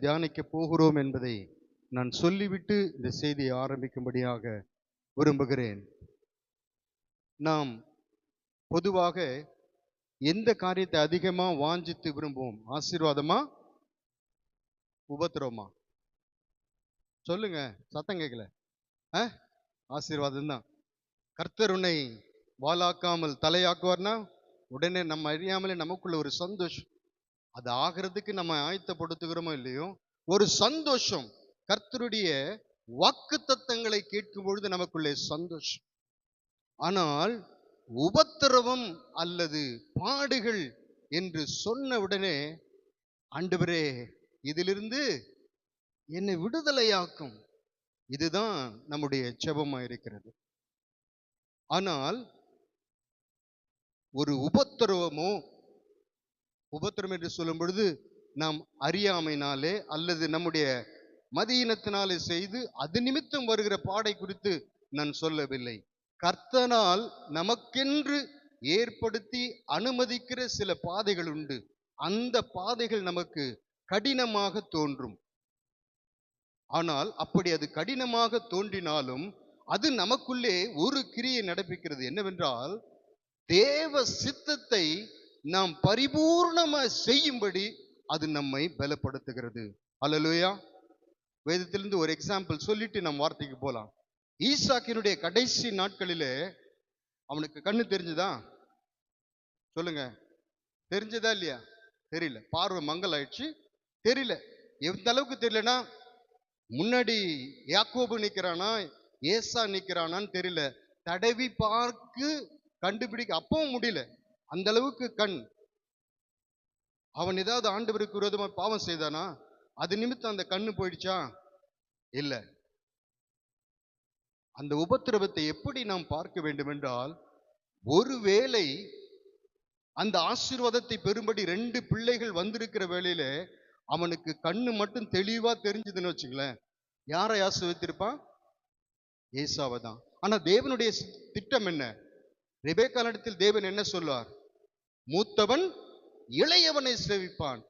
தியானிக்க போகிறோம் என்பதை நான் சொல்லிவிட்டு இந்த செய்தியை ஆரம்பிக்கும்படியாக விரும்புகிறேன். நாம் பொதுவாக எந்த காரியத்தை அதிகமா வாஞ்சித்து விரும்புவோம்? ஆசீர்வாதமா, உபத்திரவமா? சொல்லுங்க, சத்தம் கேட்கல. ஆசீர்வாதம் தான். கர்த்தர் உன்னை வாளாக்காமல் தலையாக்குவார்னா உடனே நம்ம அறியாமலே நமக்குள்ள ஒரு சந்தோஷம். அது ஆகிறதுக்கு நம்ம ஆயத்தப்படுத்துகிறோமோ இல்லையோ, ஒரு சந்தோஷம். கர்த்தருடைய வாக்குத்தத்தங்களை கேட்கும் பொழுது நமக்குள்ளே சந்தோஷம். ஆனால் உபத்திரவம் அல்லது பாடுகள் என்று சொன்ன உடனே, ஆண்டவரே இதிலிருந்து என்னை விடுதலையாக்கும். இதுதான் நம்முடைய ஜெபமா இருக்கிறது. ஆனால் ஒரு உபத்திரவமோ, உபத்திரம் என்று சொல்லும் பொழுது நாம் அறியாமையினாலே அல்லது நம்முடைய மதியினத்தினாலே செய்து அது நிமித்தம் வருகிற பாடை குறித்து நான் சொல்லவில்லை. கர்த்தனால் நமக்கென்று ஏற்படுத்தி அனுமதிக்கிற சில பாதைகள் உண்டு. அந்த பாதைகள் நமக்கு கடினமாக தோன்றும். ஆனால் அப்படி அது கடினமாக தோன்றினாலும் அது நமக்குள்ளே ஒரு கிரியை நடப்பிக்கிறது. என்னவென்றால், தேவ சித்தத்தை நாம் பரிபூர்ணமாக செய்யும்படி அது நம்மை பலப்படுத்துகிறது. அல்லேலூயா. வேதத்திலிருந்து ஒரு எக்ஸாம்பிள் சொல்லிட்டு நம் வார்த்தைக்கு போலாம். ஈசாக்கினுடைய கடைசி நாட்களிலே அவனுக்கு கண்ணு தெரிஞ்சுதா? சொல்லுங்க, தெரிஞ்சதா இல்லையா? தெரியல. பார்வை மங்கல் ஆயிடுச்சு, தெரியல. எந்த அளவுக்கு தெரியலனா, முன்னாடி யாக்கோபு நிக்கிறானா ஏசா நிக்கிறானான்னு தெரியல. தடவி பார்க்கு கண்டுபிடிக்க அப்பவும் முடியல. அந்த அளவுக்கு கண். அவன் ஏதாவது ஆண்டவருக்கு விரோதமா பாவம் செய்தானா? அது நிமித்தம் அந்த கண்ணு போயிடுச்சா? இல்ல. அந்த உபத்திரவத்தை எப்படி நாம் பார்க்க வேண்டும் என்றால், ஒருவேளை அந்த ஆசீர்வாதத்தை பெறும்படி 2 பிள்ளைகள் வந்திருக்கிற வேளையில அவனுக்கு கண்ணு மட்டும் தெளிவா தெரிஞ்சதுன்னு வச்சுங்களேன், யாரை ஆசீர்வதித்திருப்பான்? ஏசாவை தான். ஆனா தேவனுடைய திட்டம் என்ன? ரெபெக்காளிடத்தில் தேவன் என்ன சொல்வார்? மூத்தவன் இளையவனை சேவிப்பான்.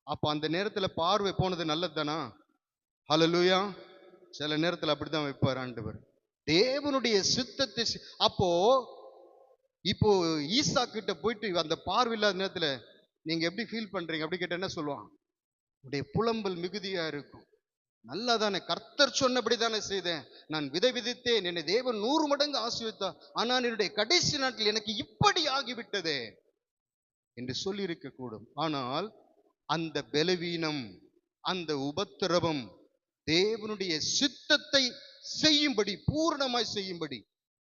அப்ப அந்த நேரத்துல பார்வை போனது நல்லது தானா? ஹல்லேலூயா. சில நேரத்துல அப்படிதான் வைப்பார் ஆண்டவர். தேவனுடைய சித்தத்தை அப்போ இப்போ ஈசா கிட்ட போயிட்டு அந்த பார்வை இல்லாத நேரத்துல நீங்க எப்படி ஃபீல் பண்றீங்க அப்படி கேட்ட என்ன சொல்லுவான்? உடைய புலம்பல் மிகுதியா இருக்கும். நல்லா தானே, கர்த்தர் சொன்னபடி தானே செய்தேன். நான் விதை விதைத்தேன், என்னை தேவன் 100 மடங்கு ஆசீர்வதித்தார். ஆனால் என்னுடைய கடைசி நாட்கள் எனக்கு இப்படி ஆகிவிட்டதே என்று சொல்லி இருக்க கூடும். ஆனால் அந்த பலவீனம், அந்த உபத்திரவம் தேவனுடைய சித்தத்தை செய்யும்படி, பூரணமாய் செய்யும்படி,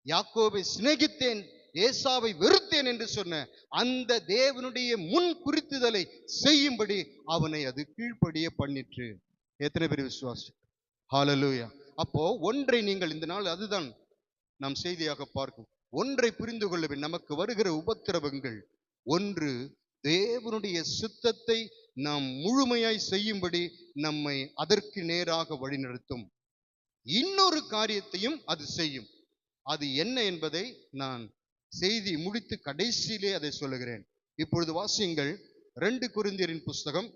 யாக்கோபை சிநேகித்தேன் ஏசாவை வெறுத்தேன் என்று சொன்ன அந்த தேவனுடைய முன் குறித்துதலை செய்யும்படி அவனை அது கீழ்ப்படிய பண்ணிற்று. எத்தனை பேர் விசுவாசி? ஹல்லேலூயா. அப்போ ஒன்றை நீங்கள் இந்த நாள் அதுதான் நாம் செய்தியாக பார்க்கும். ஒன்றை புரிந்து கொள்ள வேண்டும். நமக்கு வருகிற உபத்திரவங்கள், ஒன்று தேவனுடைய சித்தத்தை நாம் முழுமையாய் செய்யும்படி நம்மை அதற்கு நேராக வழிநடத்தும். இன்னொரு காரியத்தையும் அது செய்யும். அது என்ன என்பதை நான் செய்தி முடித்து கடைசியிலே அதை சொல்லுகிறேன். இப்பொழுது வாசியுங்கள் 2 கொரிந்தியரின் புஸ்தகம்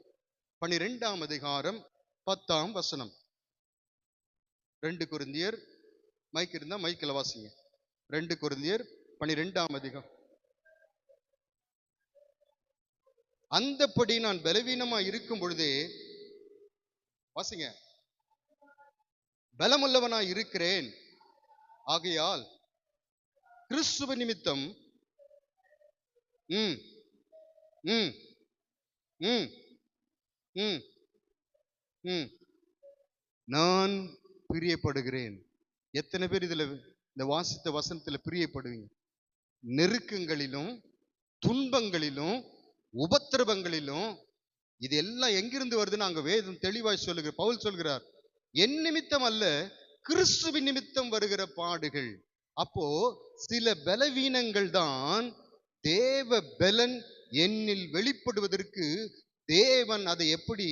12ஆம் அதிகாரம் 10ஆம் வசனம். 2 கொரிந்தியர், மைக் இருந்தா மைக்கில் வாசிங்க. 2 கொரிந்தியர் 12ஆம் அதிகாரம். அந்தப்படி நான் பலவீனமா இருக்கும் பொழுதே, வாசிங்க, பலமுள்ளவனாய் இருக்கிறேன். ஆகையால் கிறிஸ்துவ நிமித்தம் ம் ம் ம் ம் ம் நான் பிரியப்படுகிறேன். எத்தனை பேர் இதுல இந்த வாசித்த வசனத்துல பிரியப்படுவீங்க? நெருக்கங்களிலும் துன்பங்களிலும் உபத்திரவங்களிலும் இது எல்லாம் எங்கிருந்து வருதுன்னு அங்க வேதம் தெளிவாய் சொல்லுகிறார். பவுல் சொல்கிறார், என் நிமித்தம் அல்ல, கிறிஸ்துவின் நிமித்தம் வருகிற பாடுகள். அப்போ சில பலவீனங்கள் தான் தேவ பலன் என்னில் வெளிப்படுவதற்கு தேவன் அதை எப்படி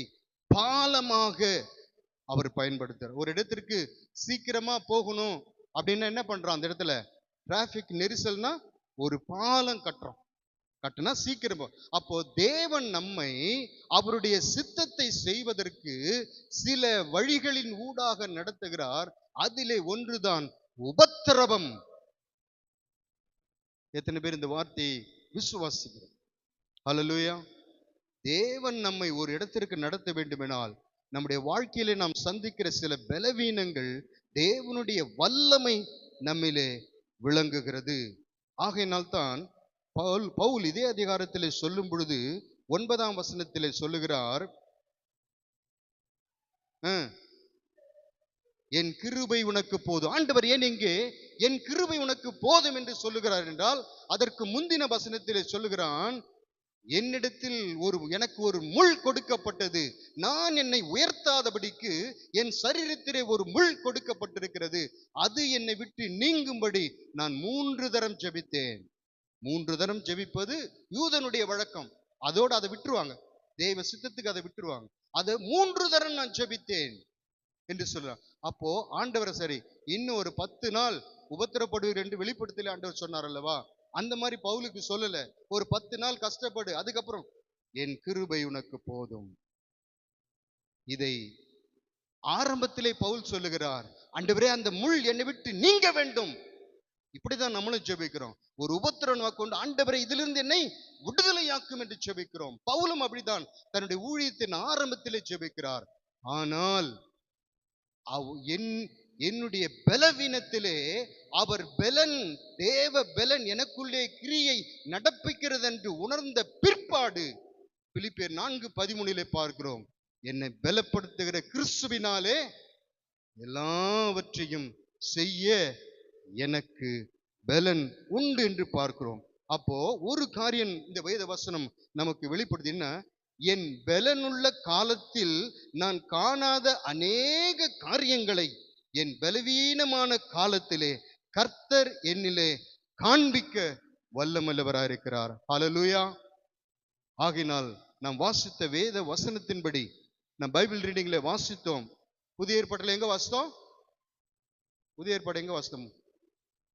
பாலமாக அவர் பயன்படுத்துறார். ஒரு இடத்திற்கு சீக்கிரமா போகணும் அப்படின்னா என்ன பண்றோம்? அந்த இடத்துல டிராபிக் நெரிசல்னா ஒரு பாலம் கட்டுறோம். கட்டுனா சீக்கிரம் அப்போ தேவன் நம்மை அவருடைய சித்தத்தை செய்வதற்கு சில வழிகளின் ஊடாக நடத்துகிறார். அதிலே ஒன்றுதான் உபத்திரவம். எத்தனை பேர் இந்த வார்த்தையை விசுவாசிக்கிறோம்? ஹல்லேலூயா. தேவன் நம்மை ஒரு இடத்திற்கு நடத்த வேண்டுமெனால் நம்முடைய வாழ்க்கையிலே நாம் சந்திக்கிற சில பலவீனங்கள் தேவனுடைய வல்லமை நம்மிலே விளங்குகிறது. ஆகையினால்தான் பவுல் இதே அதிகாரத்திலே சொல்லும் பொழுது 9ஆம் வசனத்திலே சொல்லுகிறார், என் கிருபை உனக்கு போதும். ஆண்டவர் ஏன் இங்கே என் கிருபை உனக்கு போதும் என்று சொல்லுகிறார் என்றால், அதற்கு முந்தின வசனத்திலே சொல்லுகிறான், என்னிடத்தில் எனக்கு ஒரு முள் கொடுக்கப்பட்டது, நான் என்னை உயர்த்தாதபடிக்கு என் சரீரத்திலே ஒரு முள் கொடுக்கப்பட்டிருக்கிறது, அது என்னை விட்டு நீங்கும்படி நான் 3 தரம் ஜெபித்தேன். 3 தரம் ஜெபிப்பது யூதனுடைய வழக்கம். அதோடு அதை விட்டுருவாங்க, தேவ சித்தத்துக்கு அதை விட்டுருவாங்க. அதை 3 தரம் நான் ஜெபித்தேன் என்று சொல்றார். அப்போ ஆண்டவர் சரி, இன்னும் ஒரு 10 நாள் உபத்திரப்படுவீர் என்று வெளிப்படுத்தல ஆண்டவர் சொன்னார் அல்லவா? அந்த மாதிரி பவுலுக்கு சொல்லல, ஒரு 10 நாள் கஷ்டப்படு, அதுக்கப்புறம் என் கிருபை உனக்கு போதும். இதை ஆரம்பத்திலே பவுல் சொல்லுகிறார், ஆண்டவரே அந்த முள் என்னை விட்டு நீங்க வேண்டும். இப்படிதான் நம்மளும் ஜெபிக்கிறோம். ஒரு உபத்திரவம் கொண்டு ஆண்டவரே இதிலிருந்து என்னை விடுதலையாக்கும் என்று ஜெபிக்கிறோம். பவுலும் அப்படித்தான் தன்னுடைய ஊழியத்தின் ஆரம்பத்திலே ஜெபிக்கிறார். ஆனால் என்னுடைய பலவீனத்திலே அவர் பலன், தேவ பலன் எனக்குள்ளே கிரியை நடப்பிக்கிறது என்று உணர்ந்த பிற்பாடு பிலிப்பியர் 4:13 பார்க்கிறோம், என்னை பலப்படுத்துகிற கிறிஸ்துவினாலே எல்லாவற்றையும் செய்ய எனக்கு பலன் உண்டு என்று பார்க்கிறோம். அப்போ ஒரு காரியம் இந்த வேத வசனம் நமக்கு வெளிப்படுத்தினா, என் பலனுள்ள காலத்தில் நான் காணாத அநேக காரியங்களை என் பலவீனமான காலத்திலே கர்த்தர் என்னிலே காண்பிக்க வல்லமல்லவராயிருக்கிறார். ஹல்லேலூயா. ஆகினால் நாம் வாசித்த வேத வசனத்தின்படி நாம் பைபிள் ரீடிங்ல வாசித்தோம். புதிய ஏற்பாட்டில் எங்க வாசித்தோம்? புதிய ஏற்பாடு எங்க வாசித்தோம்?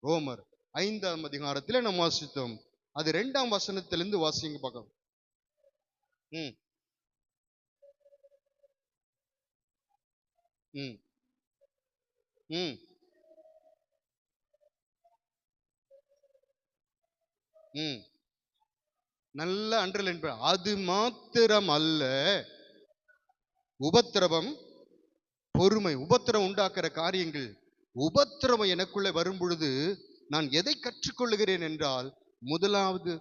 ரோமர் 5ஆம் அதிகாரத்தில் நாம் வாசித்தோம். அது 2ஆம் வசனத்திலிருந்து வாசிங்க பார்க்கலாம். நல்ல அண்டர்லைன். அது மாத்திரம் அல்ல, உபத்திரவம், பொறுமை. உபத்திரவம் உண்டாக்குற காரியங்கள், உபத்திரவம் எனக்குள்ளே வரும் பொழுது நான் எதை கற்றுக்கொள்ளுகிறேன் என்றால், முதலாவது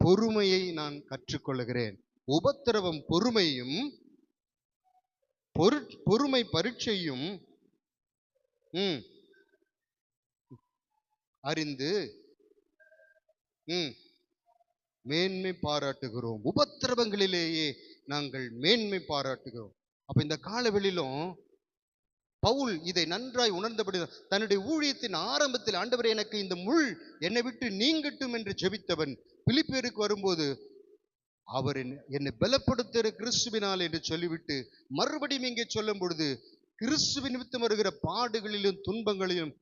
பொறுமையை நான் கற்றுக்கொள்ளுகிறேன். உபத்திரவம் பொறுமையும், பொறுமை பரீட்சையும் அறிந்து மேன்மை பாராட்டுகிறோம். உபத்திரவங்களிலேயே நாங்கள் மேன்மை பாராட்டுகிறோம். அப்ப இந்த காலவெளியிலும் பவுல் இதை நன்றாய் உணர்ந்தபடி தன்னுடைய ஊழியத்தின் ஆரம்பத்தில், ஆண்டவரே எனக்கு இந்த முள் என்னை விட்டு நீங்கட்டும் என்று ஜெபித்தவன் பிலிப்பியருக்கு வரும்போது அவர் என்னை பலப்படுத்துகிற கிறிஸ்துவினால் என்று சொல்லிவிட்டு மறுபடியும் இங்கே சொல்லும் பொழுது, கிறிஸ்துவின் நிமித்தம் வருகிற பாடுகளிலும் துன்பங்களிலும்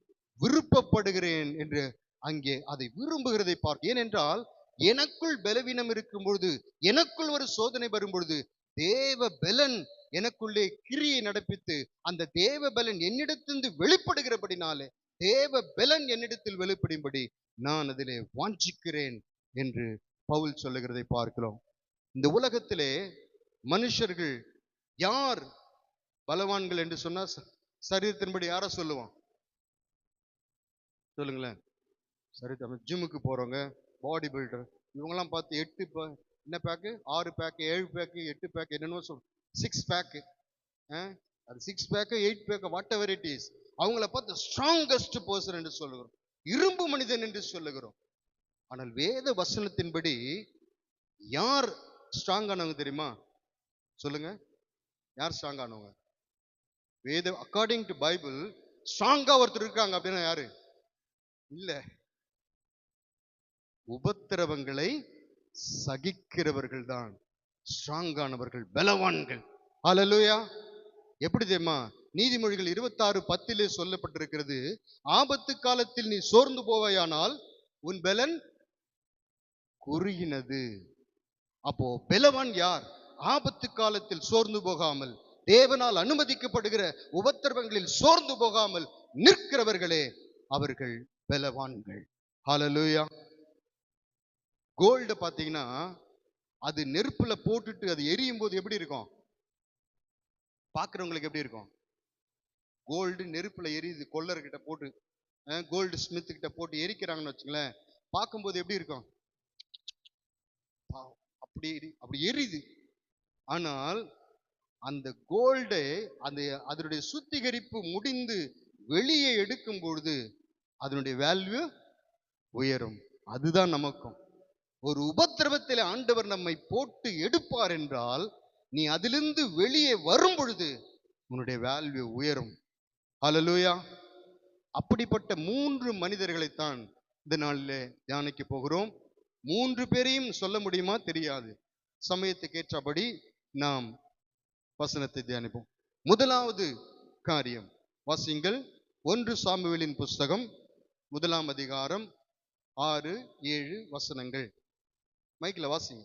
விருப்பப்படுகிறேன் என்று அங்கே அதை விரும்புகிறதை பார்க்க. ஏனென்றால் எனக்குள் பலவீனம் இருக்கும் பொழுது, எனக்குள் ஒரு சோதனை வரும் பொழுது, தேவ பலன் எனக்குள்ளே கிரியை நடப்பித்து அந்த தேவ பலன் என்னிடத்திலிருந்து வெளிப்படுகிறபடினாலே, தேவ பலன் என்னிடத்தில் வெளிப்படும்படி நான் அதிலே வாஞ்சிக்கிறேன் என்று பவுல் சொல்லுகிறதை பார்க்கிறோம். இந்த உலகத்திலே மனுஷர்கள் யார் பலவான்கள் என்று சொன்னா, சரீரத்தின்படி யார சொல்லுவான்? சொல்லுங்களேன். சரி, ஜிம்முக்கு போறவங்க, பாடி பில்டர், இவங்கெல்லாம் பார்த்து 8 என்ன பேக்கு, 6 பேக்கு, 7 பேக்கு, 8 பேக்கு, என்னென்னோ 6 பேக்கு, அது 6 pack, 8 pack, whatever it is, அவங்கள பார்த்து ஸ்ட்ராங்கஸ்ட் பர்சன் என்று சொல்லுகிறோம், இரும்பு மனிதன் என்று சொல்லுகிறோம். ஆனால் வேத வசனத்தின்படி யார் ஸ்ட்ராங் ஆனவங்க தெரியுமா? சொல்லுங்க, யார் ஸ்ட்ராங் ஆனவங்க? வேத அக்கார்டிங் டு பைபிள் ஸ்ட்ராங்கா ஒருத்தர் இருக்காங்க அப்படின்னா யாரு? இல்ல, உபத்திரவங்களை சகிக்கிறவர்கள் தான் ஸ்ட்ராங்கானவர்கள், பலவான்கள். ஹல்லேலூயா. எப்படி தெரியுமா? நீதிமொழிகள் 26:10 சொல்லப்பட்டிருக்கிறது, ஆபத்து காலத்தில் நீ சோர்ந்து போவாயானால் உன் பலன் குறுகினது. அப்போ பலவான் யார்? ஆபத்து காலத்தில் சோர்ந்து போகாமல், தேவனால் அனுமதிக்கப்படுகிற உபத்திரவங்களில் சோர்ந்து போகாமல் நிற்கிறவர்களே அவர்கள் பலவான்கள். ஹalleluya. கோல்டு பாத்தீங்கன்னா அது நெருப்புல போட்டுட்டு அது எரியும் போது எப்படி இருக்கும்? பாக்குறவங்களுக்கு எப்படி இருக்கும்? கோல்டு நெருப்புல எரியுது, கொல்லர்கிட்ட போட்டு, கோல்டு ஸ்மித் கிட்ட போட்டு எரிக்கிறாங்கன்னு வச்சுங்களேன், பார்க்கும்போது எப்படி இருக்கும்? அப்படி அப்படி எரியுது. ஆனால் அந்த கோல்டை அந்த அதனுடைய சுத்திகரிப்பு முடிந்து வெளியே எடுக்கும் பொழுது அதனுடைய வேல்யூ உயரும். அதுதான் நமக்கும். ஒரு உபத்திரவத்தில் ஆண்டவர் நம்மை போட்டு எடுப்பார் என்றால், நீ அதிலிருந்து வெளியே வரும் பொழுது உன்னுடைய வேல்யூ உயரும். ஹalleluya. அப்படிப்பட்ட 3 மனிதர்களைத்தான் இந்த நாளிலே தியானிக்க போகிறோம். 3 பேரையும் சொல்ல முடியுமா தெரியாது. சமயத்துக்கு ஏற்றபடி நாம் வசனத்தை தியானிப்போம். முதலாவது காரியம் வாசிங்கள். 1 சாமுவேலின் புஸ்தகம் 1ஆம் அதிகாரம் 6, 7 வசனங்கள். மைக்ல வாசிங்க.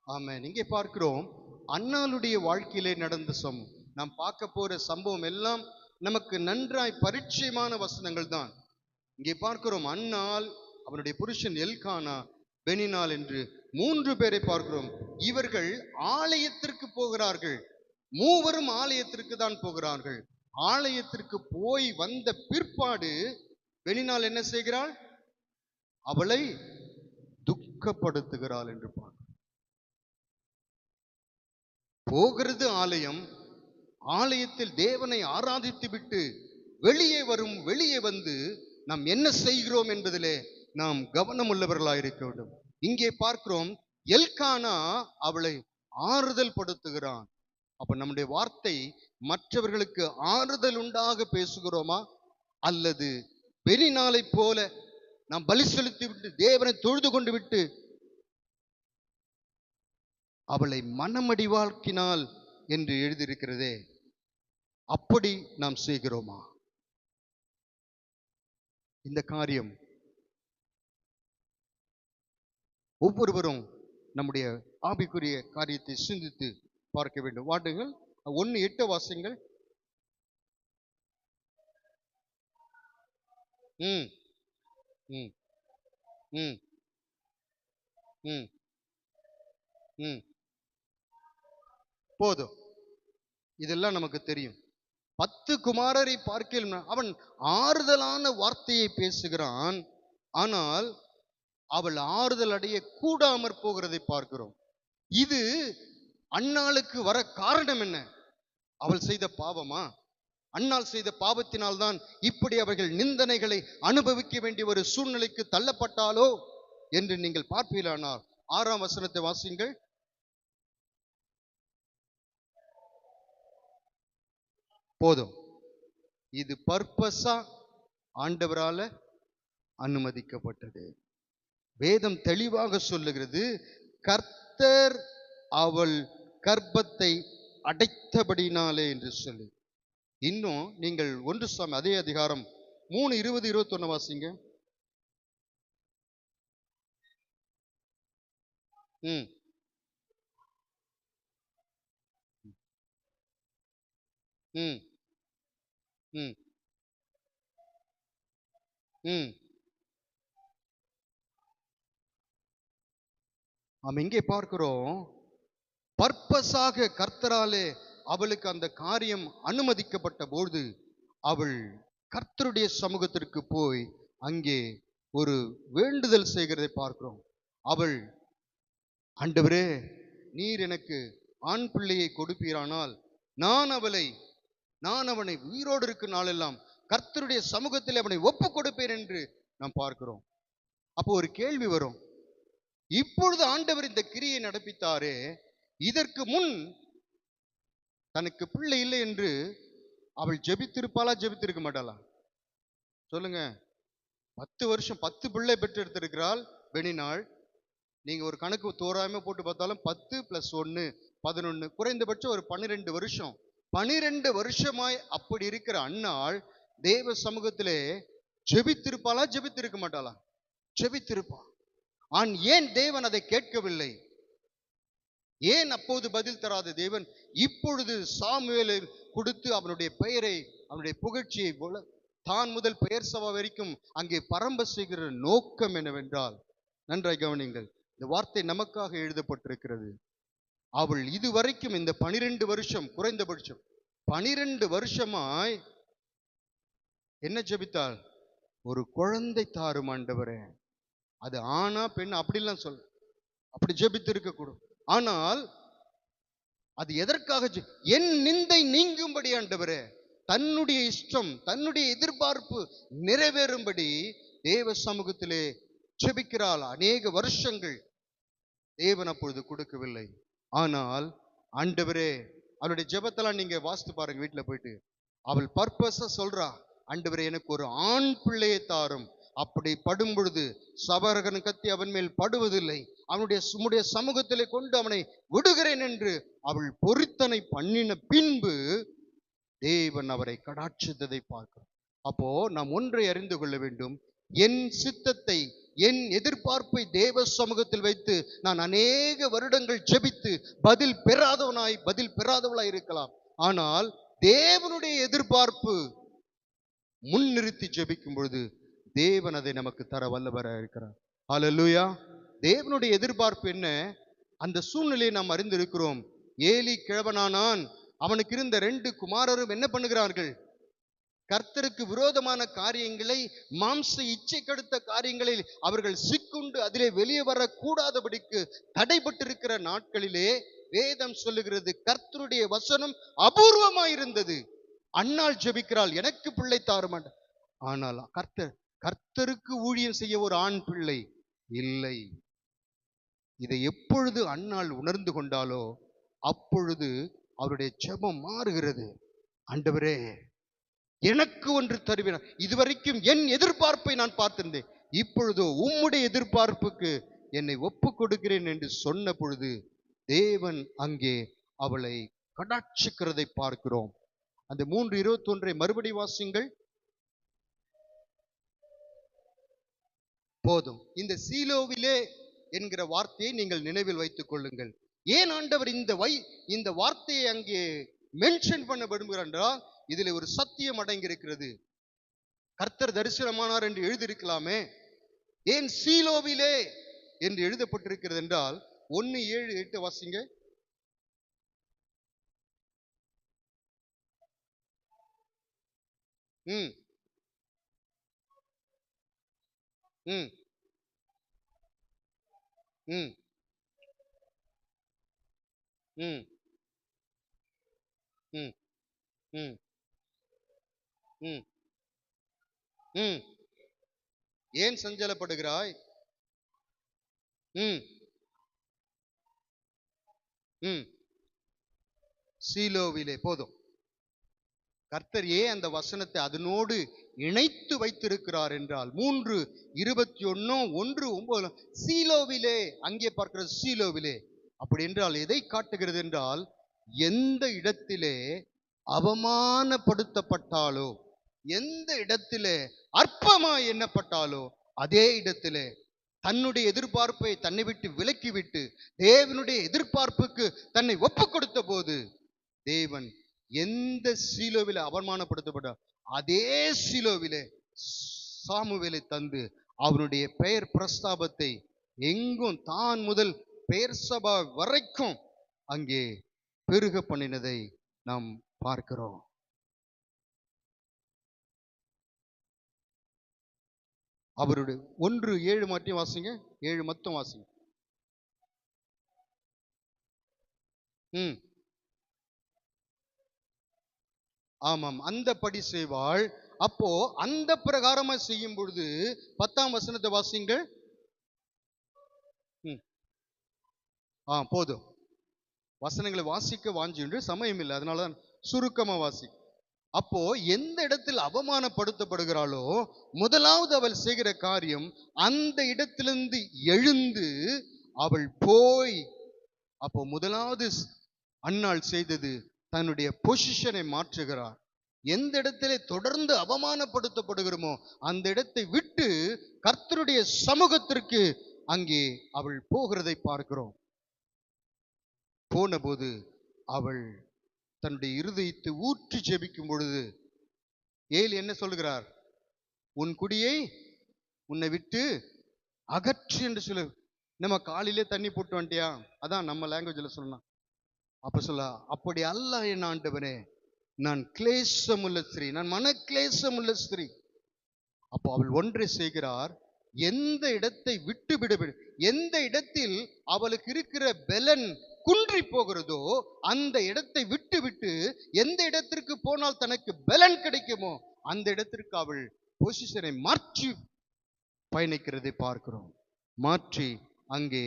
ஆமென். இங்கே பார்க்கிறோம், அன்னாளுடைய வாழ்க்கையிலே நடந்த சம்பவம். நாம் பார்க்க போற சம்பவம் எல்லாம் நமக்கு நன்றாய் பரிச்சயமான வசனங்கள் தான். இங்கே பார்க்கிறோம், அன்னாள், அவனுடைய புருஷன் எல்கானா, பெனினால் என்று 3 பேரை பார்க்கிறோம். இவர்கள் ஆலயத்திற்கு போகிறார்கள். மூவரும் ஆலயத்திற்கு தான் போகிறார்கள். ஆலயத்திற்கு போய் வந்த பிற்பாடு பெனினால் என்ன செய்கிறாள்? அவளை துக்கப்படுத்துகிறாள் என்று பார்க்கிறோம். போகிறது ஆலயம், ஆலயத்தில் தேவனை ஆராதித்து விட்டு வெளியே வந்து நாம் என்ன செய்கிறோம் என்பதிலே நாம் கவனம் உள்ளவர்களாக இருக்க வேண்டும். இங்கே பார்க்கிறோம், எல்கானா அவளை ஆறுதல் படுத்துகிறான். அப்ப நம்முடைய வார்த்தை மற்றவர்களுக்கு ஆறுதல் உண்டாக பேசுகிறோமா, அல்லது பெரிநாளை போல நாம் பலி செலுத்தி விட்டு தேவனை தொழுது கொண்டு விட்டு அவளை மனமடிவாக்கினாள் என்று எழுதியிருக்கிறதே, அப்படி நாம் செய்கிறோமா? இந்த காரியம் ஒவ்வொருவரும் நம்முடைய ஆவிக்குரிய காரியத்தை சிந்தித்து பார்க்க வேண்டும். வாட்டுங்கள் 1:8 வாசிங்கள். ம் ம் ம் ம் ம் போதும். இதெல்லாம் நமக்கு தெரியும். 10 குமாரரை பார்க்க அவன் ஆறுதலான வார்த்தையை பேசுகிறான். ஆனால் அவள் ஆறுதல் அடைய கூடாமற் போகிறதை பார்க்கிறோம். இது அன்னாளுக்கு வர காரணம் என்ன? அவள் செய்த பாவமா? அன்னாள் செய்த பாவத்தினால்தான் இப்படி அவர்கள் நிந்தனைகளை அனுபவிக்க வேண்டிய ஒரு சூழ்நிலைக்கு தள்ளப்பட்டாலோ என்று நீங்கள் பார்ப்பீர்களானால் 6ஆம் வசனத்தை வாசிங்கள். போதும். இது பர்பஸா ஆண்டவரால அனுமதிக்கப்பட்டது. வேதம் தெளிவாக சொல்லுகிறது, கர்த்தர் அவள் கர்ப்பத்தை அடைத்தபடினாலே என்று சொல்லி. இன்னும் நீங்கள் 1 சாமுவேல் அதே அதிகாரம் 3:20-21 வாசிங்க. ம் ம் ம் ம் நாம் இங்கே பார்க்கிறோம், பர்பஸாக கர்த்தராலே அவளுக்கு அந்த காரியம் அனுமதிக்கப்பட்ட பொழுது அவள் கர்த்தருடைய சமூகத்திற்கு போய் அங்கே ஒரு வேண்டுதல் செய்கிறதை பார்க்கிறோம். அவள், ஆண்டவரே, நீர் எனக்கு ஆண் பிள்ளையை கொடுப்பீரானால் நான் அவனை உயிரோடு இருக்கும் நாளெல்லாம் கர்த்தருடைய சமூகத்தில் அவனை ஒப்பு கொடுப்பேன் என்று நாம் பார்க்கிறோம். அப்போ ஒரு கேள்வி வரும், இப்பொழுது ஆண்டவர் இந்த கிரியை நடப்பித்தாரே, இதற்கு முன் தனக்கு பிள்ளை இல்லை என்று அவள் ஜெபித்திருப்பாளா, ஜெபித்திருக்க மாட்டாளா? சொல்லுங்க. 10 வருஷம் 10 பிள்ளை பெற்றெடுத்திருக்கிறாள் பெனினாள். நீங்க ஒரு கணக்கு தோராயமா போட்டு பார்த்தாலும் 10 + 1 11, குறைந்தபட்சம் ஒரு 12 வருஷம். 12 வருஷமாய் அப்படி இருக்கிற அன்னாள் தேவ சமூகத்திலே ஜெபித்திருப்பாளா, ஜெபித்திருக்க மாட்டாளா? ஜெபித்திருப்பாள். ஏன் தேவன் அதை கேட்கவில்லை? ஏன் அப்போது பதில் தராத தேவன் இப்பொழுது சாமுவேலை கொடுத்து அவனுடைய பெயரை, அவனுடைய புகழ்ச்சியை தான் முதல் பெயர் சபா வரைக்கும் அங்கே பரம்ப செய்கிற நோக்கம் என்னவென்றால், நன்றாய் கவனிங்கள், இந்த வார்த்தை நமக்காக எழுதப்பட்டிருக்கிறது. அவள் இதுவரைக்கும் இந்த 12 வருஷம், குறைந்தபட்சம் 12 வருஷமாய் என்ன ஜெபித்தாள்? ஒரு குழந்தை தாரும் ஆண்டவரே. அது ஆனா பெண் அப்படிலாம் சொல்ல, அப்படி ஜெபித்து இருக்கக்கூடும். ஆனால் அது எதற்காக? என் நிந்தை நீங்கும்படி ஆண்டவரே, தன்னுடைய இஷ்டம், தன்னுடைய எதிர்பார்ப்பு நிறைவேறும்படி தேவ சமூகத்திலே ஜெபிக்கிறாள். அநேக வருஷங்கள் தேவன் அப்பொழுது கொடுக்கவில்லை. ஆனால் ஆண்டவரே, அவளுடைய ஜெபத்தெல்லாம் நீங்க வாசித்து பாருங்க வீட்டுல போயிட்டு. அவள் பர்பஸா சொல்றா, ஆண்டவரே எனக்கு ஒரு ஆண் பிள்ளையை தாரும். அப்படி படும் பொழுது சபரகன் கத்தி அவன் மேல் படுவதில்லை, அவனுடைய சமூகத்திலே கொண்டு அவனை விடுகிறேன் என்று அவள் பொருத்தனை பண்ணின பின்பு தேவன் அவரை கடாட்சித்ததை பார்க்கிறோம். அப்போ நாம் ஒன்றை அறிந்து கொள்ள வேண்டும். என் சித்தத்தை, என் எதிர்பார்ப்பை தேவ சமூகத்தில் வைத்து நான் அநேக வருடங்கள் ஜெபித்து பதில் பெறாதவளாய் இருக்கலாம். ஆனால் தேவனுடைய எதிர்பார்ப்பு முன்னிறுத்தி ஜெபிக்கும் பொழுது தேவன் அதை நமக்கு தர வல்லவராக இருக்கிறார். ஹல்லேலூயா. தேவனுடைய எதிர்பார்ப்பு என்ன? அந்த சூழ்நிலையை நாம் அறிந்திருக்கிறோம். ஏலி கிழவனானான். அவனுக்கு இருந்த 2 குமாரரும் என்ன பண்ணுகிறார்கள்? கர்த்தருக்கு விரோதமான காரியங்களை, மாம்ச இச்சை கடுத்த காரியங்களில் அவர்கள் சிக்குண்டு அதிலே வெளியே வரக்கூடாதபடிக்கு தடைபட்டிருக்கிற நாட்களிலே வேதம் சொல்லுகிறது, கர்த்தருடைய வசனம் அபூர்வமாயிருந்தது. அன்னாள் ஜெபிக்கிறாள், எனக்கு பிள்ளை தாருமாண்ட. ஆனால் கர்த்தருக்கு ஊழியம் செய்ய ஒரு ஆண் பிள்ளை இல்லை. இதை எப்பொழுது அன்னாள் உணர்ந்து கொண்டாலோ அப்பொழுது அவருடைய ஜெபம் மாறுகிறது. ஆண்டவரே எனக்கு ஒன்று தருவேன். இதுவரைக்கும் என் எதிர்பார்ப்பை நான் பார்த்திருந்தேன், இப்பொழுதோ உம்முடைய எதிர்பார்ப்புக்கு என்னை ஒப்பு கொடுக்கிறேன் என்று சொன்ன பொழுது தேவன் அங்கே அவளை கடாட்சிக்கிறதை பார்க்கிறோம். அந்த 3:21 மறுபடி வாசிங்கள். போதும். இந்த சீலோவிலே என்கிற வார்த்தையை நீங்கள் நினைவில் வைத்துக் கொள்ளுங்கள். ஏன் ஆண்டவர் இந்த வார்த்தையை அங்கே மென்ஷன் பண்ண விரும்புகிறார் என்றால், இதில் ஒரு சத்தியம் அடங்கியிருக்கிறது. கர்த்தர் தரிசனமானார் என்று எழுதியிருக்கலாமே, ஏன் சீலோவிலே என்று எழுதப்பட்டிருக்கிறது என்றால் 1:7-8 வாசிங்க. ம் ம் ம் ம் ம் ம் ம் ம் ஏன் சஞ்சலப்படுகிறாய்? ம் ம் சீலோவிலே. போதும். கர்த்தர் ஏன் அந்த வசனத்தை அதனோடு இணைத்து வைத்திருக்கிறார் என்றால் 3:21 1:9 சீலோவிலே, அங்கே பார்க்கிற சீலோவிலே. அப்படி என்றால் எதை காட்டுகிறது என்றால், எந்த இடத்திலே அவமானப்படுத்தப்பட்டாலோ, எந்த இடத்திலே அற்பமாய் எண்ணப்பட்டாலோ, அதே இடத்திலே தன்னுடைய எதிர்பார்ப்பை தன்னை விட்டு விலக்கிவிட்டு தேவனுடைய எதிர்பார்ப்புக்கு தன்னை ஒப்பு கொடுத்த போது தேவன் எந்த சீலோவிலே அவமானப்படுத்தப்பட்டார் அதே சீலோவிலே சாமுவேலை தந்து அவனுடைய பெயர் பிரஸ்தாபத்தை எங்கும் தான் முதல் பெயர் சபா வரைக்கும் அங்கே பெருக பண்ணினதை நாம் பார்க்கிறோம். அவருடைய 1:7 மட்டும் வாசிங்க. 7 மொத்தம் வாசிங்க. ஆமாம், அந்த படி செய்வாள். அப்போ அந்த பிரகாரமா செய்யும் பொழுது 10ஆம் வசனத்தை வாசிங்கள். போதும். வசனங்களை வாசிக்க வாஞ்சி உண்டு, சமயம் இல்லை, அதனாலதான் சுருக்கமா வாசி. அப்போ எந்த இடத்தில் அவமானப்படுத்தப்படுகிறாளோ முதலாவது அவள் செய்கிற காரியம், அந்த இடத்திலிருந்து எழுந்து அவள் போய், அப்போ முதலாவது அன்னாள் செய்தது தன்னுடைய பொசிஷனை மாற்றுகிறார். எந்த இடத்திலே தொடர்ந்து அவமானப்படுத்தப்படுகிறோமோ அந்த இடத்தை விட்டு கர்த்தருடைய சமூகத்திற்கு அங்கே அவள் போகிறதை பார்க்கிறோம். போனபோது அவள் தன்னுடைய இருதயத்தை ஊற்றி ஜெபிக்கும் பொழுது ஏலி என்ன சொல்லுகிறார்? உன் குடியை உன்னை விட்டு அகற்று என்று சொல்லு. நம்ம காலிலே தண்ணி போட்டு வந்துட்டியா? அதான் நம்ம லாங்குவேஜ்ல சொல்லலாம். அப்ப சொல்ல, அப்படி அல்ல என் ஆண்டவனே, நான் கிளேசமுள்ள ஸ்திரீ, நான் மன கிளேசமுள்ள ஸ்திரீ. அப்போ அவள் ஒன்றை செய்கிறார், எந்த இடத்தை விட்டு விட, எந்த இடத்தில் அவளுக்கு இருக்கிற பலன் குன்றி போகிறதோ அந்த இடத்தை விட்டு விட்டு எந்த இடத்திற்கு போனால் தனக்கு பலன் கிடைக்குமோ அந்த இடத்திற்கு அவள் பொசிஷனை மாற்றி பயணிக்கிறதை பார்க்கிறோம். மாற்றி அங்கே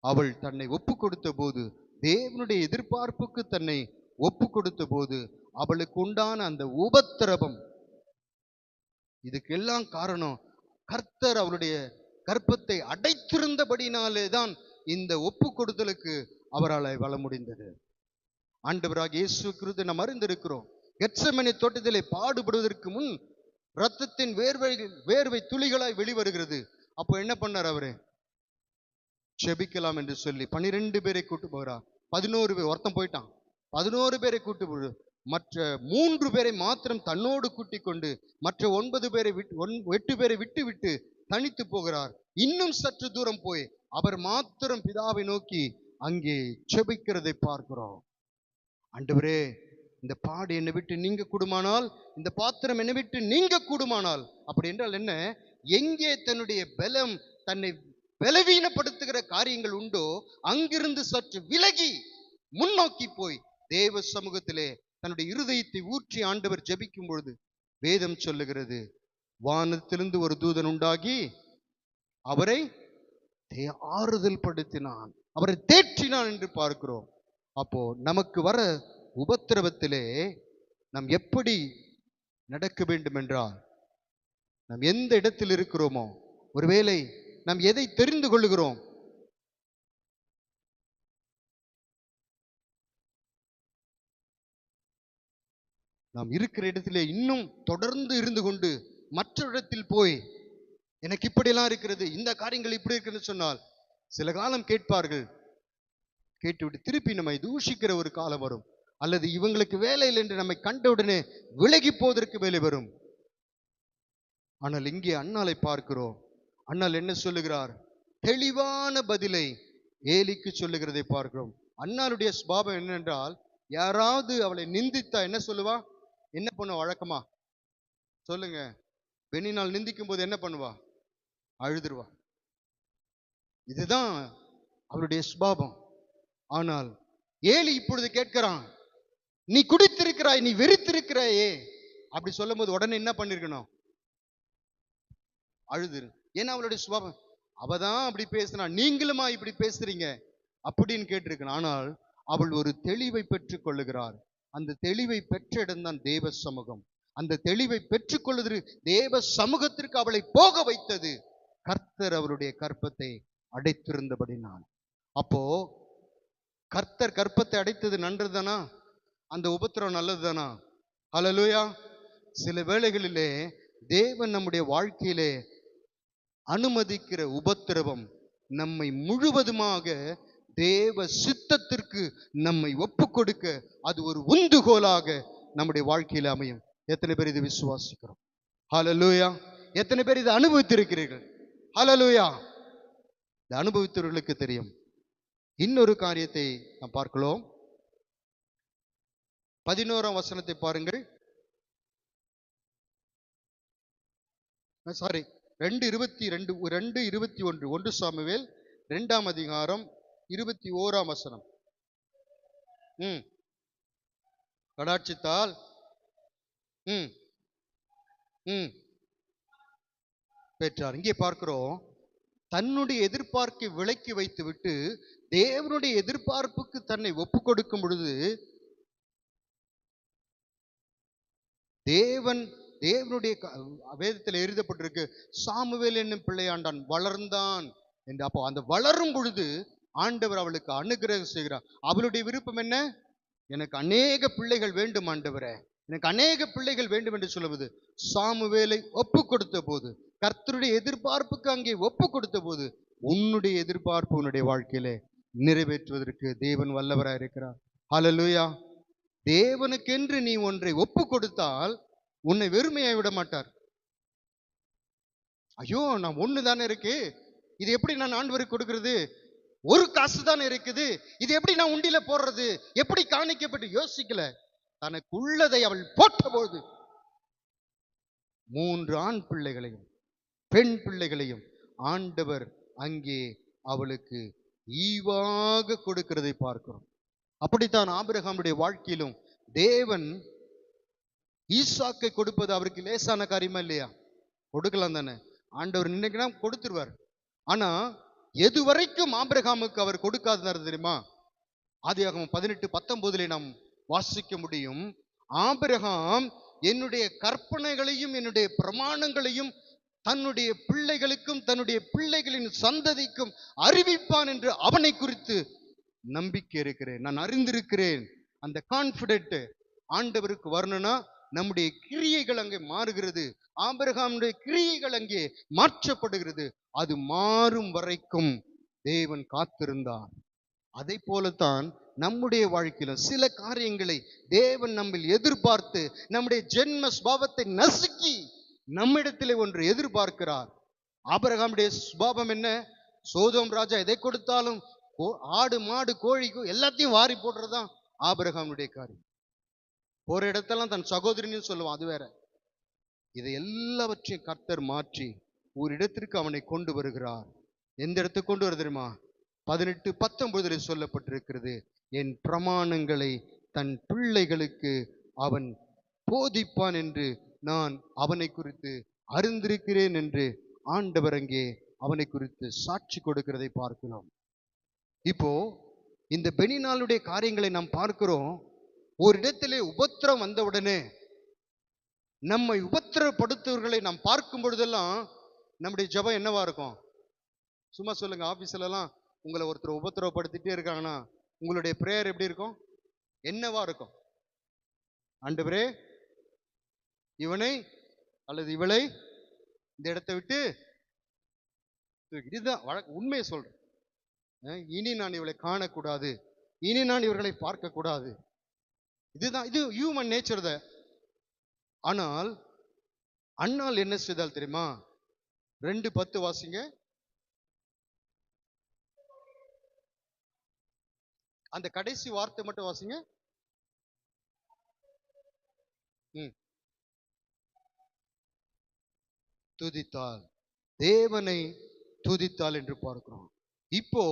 அவள் தன்னை ஒப்பு கொடுத்த போது, தேவனுடைய எதிர்பார்ப்புக்கு தன்னை ஒப்பு கொடுத்த போது அவளுக்கு உண்டான அந்த உபத்திரவம், இதுக்கெல்லாம் காரணம் கர்த்தர் அவளுடைய கர்ப்பத்தை அடைத்திருந்தபடினாலே தான் இந்த ஒப்பு கொடுத்தலுக்கு அவரால் வள முடிந்தது. ஆண்டவராக இயேசு கிறிஸ்து நாம் அறிந்திருக்கிறோம், கெத்செமனே தோட்டத்திலே பாடுபடுவதற்கு முன் ரத்தத்தின் வேர்வை துளிகளாய் வெளிவருகிறது. அப்போ என்ன பண்ணார் அவரு? செபிக்கலாம் என்று சொல்லி 12 பேரை கூட்டு போகிறார். 11 பேர், ஒருத்தன் போயிட்டான். 11 பேரை கூட்டு போடு, மற்ற 3 பேரை மாத்திரம் தன்னோடு கூட்டிக் கொண்டு மற்ற 8 பேரை விட்டு விட்டு தனித்து போகிறார். இன்னும் சற்று தூரம் போய் அவர் மாத்திரம் பிதாவை நோக்கி அங்கே செபிக்கிறதை பார்க்கிறோம். ஆண்டவரே, இந்த பாடு என்னை விட்டு நீங்க கூடுமானால், இந்த பாத்திரம் என்னை விட்டு நீங்க கூடுமானால். அப்படி என்றால் என்ன? எங்கே தன்னுடைய பலம் தன்னை பலவீனப்படுத்துகிற காரியங்கள் உண்டோ அங்கிருந்து சற்று விலகி முன்னோக்கி போய் தேவ சமூகத்திலே தன்னுடைய இருதயத்தை ஊற்றி ஆண்டவர் ஜெபிக்கும் பொழுது வேதம் சொல்லுகிறது, வானத்திலிருந்து ஒரு தூதன் உண்டாகி அவரை ஆறுதல் படுத்தினான், அவரை தேற்றினான் என்று பார்க்கிறோம். அப்போ நமக்கு வர உபத்திரவத்திலே நாம் எப்படி நடக்க வேண்டும் என்றால், நாம் எந்த இடத்தில் இருக்கிறோமோ, ஒருவேளை நாம் எதை தெரிந்து கொள்ளுகிறோம், நாம் இருக்கிற இடத்திலே இன்னும் தொடர்ந்து இருந்து கொண்டு மற்ற இடத்தில் போய் எனக்கு இப்படியெல்லாம் இருக்கிறது, இந்த காரியங்கள் இப்படி இருக்குன்னு சொன்னால் சில காலம் கேட்பார்கள். கேட்டுவிட்டு திருப்பி நம்மை தூஷிக்கிற ஒரு காலம் வரும். அல்லது இவங்களுக்கு வேலை இல்லை என்று நம்மை கண்டவுடனே விலகி போவதற்கு வேலை வரும். ஆனால் இங்கே அன்னாளை பார்க்கிறோம். அன்னாள் என்ன சொல்லுகிறார்? தெளிவான பதிலை ஏலிக்கு சொல்லுகிறதை பார்க்கிறோம். அன்னாளுடைய சுபாவம் என்னென்றால், யாராவது அவளை நிந்தித்தா என்ன சொல்லுவா? என்ன பண்ணுவா வழக்கமா? சொல்லுங்க. பெண்ணினால் நிந்திக்கும் போது என்ன பண்ணுவா? அழுதுருவா. இதுதான் அவருடைய சுபாவம். ஆனால் ஏலி இப்பொழுது கேட்கிறான், நீ குடித்திருக்கிறாய், நீ வெறித்திருக்கிறாயே. அப்படி சொல்லும் போது உடனே என்ன பண்ணிருக்கணும்? அழுதுரு. ஏன்னா அவளுடைய சுபாவம், அவதான் அப்படி பேசினா, நீங்களுமா இப்படி பேசுறீங்க அப்படின்னு கேட்டிருக்கணும். ஆனால் அவள் ஒரு தெளிவை பெற்றுக் கொள்ளுகிறார். அந்த தெளிவை பெற்ற இடம்தான் தேவ சமூகம். அந்த தெளிவை பெற்றுக் கொள்ளுது தேவ சமூகத்திற்கு அவளை போக வைத்தது. கர்த்தர் அவருடைய கற்பத்தை அடைத்திருந்தபடினான். அப்போ கர்த்தர் கற்பத்தை அடைத்தது நன்றுதானா? அந்த உபத்திரம் நல்லதுதானா? ஹல்லேலூயா. சில வேளைகளிலே தேவன் நம்முடைய வாழ்க்கையிலே அனுமதிக்கிற உபத்திரவம் நம்மை முழுவதுமாக தேவ சித்தத்திற்கு நம்மை ஒப்பு கொடுக்க அது ஒரு உந்துகோலாக நம்முடைய வாழ்க்கையில அமையும். எத்தனை பேர் இது விசுவாசிக்கிறோம்? ஹல்லேலூயா. எத்தனை பேர் இதை அனுபவித்திருக்கிறீர்கள்? ஹல்லேலூயா. இந்த அனுபவித்தவர்களுக்கு தெரியும். இன்னொரு காரியத்தை நாம் பார்க்கலாம். 11ஆம் வசனத்தை பாருங்கள். 2:21 1 சாமுவேல் 2ஆம் அதிகாரம் 21ஆம் வசனம். கடாட்சித்தால் பெற்றார். இங்கே பார்க்கிறோம், தன்னுடைய எதிர்பார்ப்பை விலக்கி வைத்து விட்டு தேவனுடைய எதிர்பார்ப்புக்கு தன்னை ஒப்பு கொடுக்கும் பொழுது தேவன் தேவனுடைய வேதத்தில் எழுதப்பட்டிருக்கு, சாமுவேல் என்னும் பிள்ளையாண்டான் வளர்ந்தான் என்று. அப்போ அந்த வளரும் பொழுது ஆண்டவர் அவளுக்கு அனுகிரகம் செய்கிறார். அவளுடைய விருப்பம் என்ன? எனக்கு அநேக பிள்ளைகள் வேண்டும் ஆண்டவரே, எனக்கு அநேக பிள்ளைகள் வேண்டும் என்று சொல்லுவது. சாமுவேலை ஒப்பு கொடுத்த போது, கர்த்தருடைய எதிர்பார்ப்புக்கு அங்கே ஒப்பு கொடுத்த போது, உன்னுடைய எதிர்பார்ப்பு உன்னுடைய வாழ்க்கையிலே நிறைவேற்றுவதற்கு தேவன் வல்லவராய் இருக்கிறார். ஹல்லேலூயா. தேவனுக்கென்று நீ ஒன்றை ஒப்பு கொடுத்தால் உன்னை வெறுமையாய் விட மாட்டார். ஐயோ, நான் ஒண்ணு தானே இருக்கு, இது எப்படி நான் ஆண்டவருக்கு கொடுக்கிறது? ஒரு காசு தானே இருக்குது, இது எப்படி நான் உண்டியில போடுறது, எப்படி காணிக்கப்பட்டு யோசிக்கல. தனக்குள்ளதை அவள் போட்டபோது 3 ஆண் பிள்ளைகளையும் பெண் பிள்ளைகளையும் ஆண்டவர் அங்கே அவளுக்கு ஈவாக கொடுக்கிறதை பார்க்கிறோம். அப்படித்தான் ஆபிரகாமுடைய வாழ்க்கையிலும் தேவன் ஈசாக்கை கொடுப்பது அவருக்கு லேசான காரியமா இல்லையா? கொடுக்கலாம் தானே, ஆண்டவர் நினைக்கினா கொடுத்துருவார். ஆனா எது வரைக்கும் ஆபிரகாமுக்கு அவர் கொடுக்காதனார் தெரியுமா? ஆதியாகமம் 18:19 நாம் வாசிக்க முடியும். ஆபிரகாம் என்னுடைய கற்பனைகளையும் என்னுடைய பிரமாணங்களையும் தன்னுடைய பிள்ளைகளுக்கும் தன்னுடைய பிள்ளைகளின் சந்ததிக்கும் அறிவிப்பான் என்று அவனை குறித்து நம்பிக்கை இருக்கிறேன், நான் அறிந்திருக்கிறேன். அந்த கான்பிடென்ட் ஆண்டவருக்கு வரணும்னா நம்முடைய கிரியைகள் அங்கே மாறுகிறது. ஆபிரகாமுடைய கிரியைகள் அங்கே மாற்றப்படுகிறது. அது மாறும் வரைக்கும் தேவன் காத்திருந்தார். அதை போலத்தான் நம்முடைய வாழ்க்கையில சில காரியங்களை தேவன் நம்மில் எதிர்பார்த்து நம்முடைய ஜென்ம சுபாவத்தை நசுக்கி நம்மிடத்திலே ஒன்று எதிர்பார்க்கிறார். ஆபிரகாமுடைய சுபாவம் என்ன? சோதோம் ராஜா எதை கொடுத்தாலும் ஆடு மாடு கோழி எல்லாத்தையும் வாரி போடுறதுதான் ஆபிரகாமுடைய காரியம். ஒரு இடத்தெல்லாம் தன் சகோதரின்னு சொல்லுவான், அது வேற. இதை எல்லாவற்றையும் கர்த்தர் மாற்றி ஒரு இடத்திற்கு அவனை கொண்டு வருகிறார். எந்த இடத்துக்கு கொண்டு வர தெரியுமா? 18:19 சொல்லப்பட்டிருக்கிறது, என் பிரமாணங்களை தன் பிள்ளைகளுக்கு அவன் போதிப்பான் என்று நான் அவனை குறித்து அறிந்திருக்கிறேன் என்று ஆண்டவர் அங்கே அவனை குறித்து சாட்சி கொடுக்கிறதை பார்க்கிறோம். இப்போ இந்த பெனினாளுடைய காரியங்களை நாம் பார்க்கிறோம். ஒரு இடத்திலே உபத்திரம் வந்தவுடனே நம்மை உபத்திரப்படுத்துவர்களை நாம் பார்க்கும் பொழுதெல்லாம் நம்முடைய ஜெபம் என்னவா இருக்கும்? சும்மா சொல்லுங்க, ஆபீஸ்ல எல்லாம் உங்களை ஒருத்தர் உபத்திரப்படுத்திட்டே இருக்காங்கன்னா உங்களுடைய பிரேயர் எப்படி இருக்கும்? என்னவா இருக்கும்? ஆண்டவரே, இவனை அல்லது இவளை இந்த இடத்தை விட்டு, இதுதான் உண்மையை சொல்றேன், இனி நான் இவளை காணக்கூடாது, இனி நான் இவர்களை பார்க்க கூடாது. இதுதான், இது ஹியூமன் நேச்சர். ஆனால் அன்னாள் என்ன செய்தால் தெரியுமா? 2:10 வாசிங்க. அந்த கடைசி வார்த்தை மட்டும் வாசிங்க. துதித்தாள், தேவனை துதித்தாள் என்று பார்க்கிறோம். இப்போ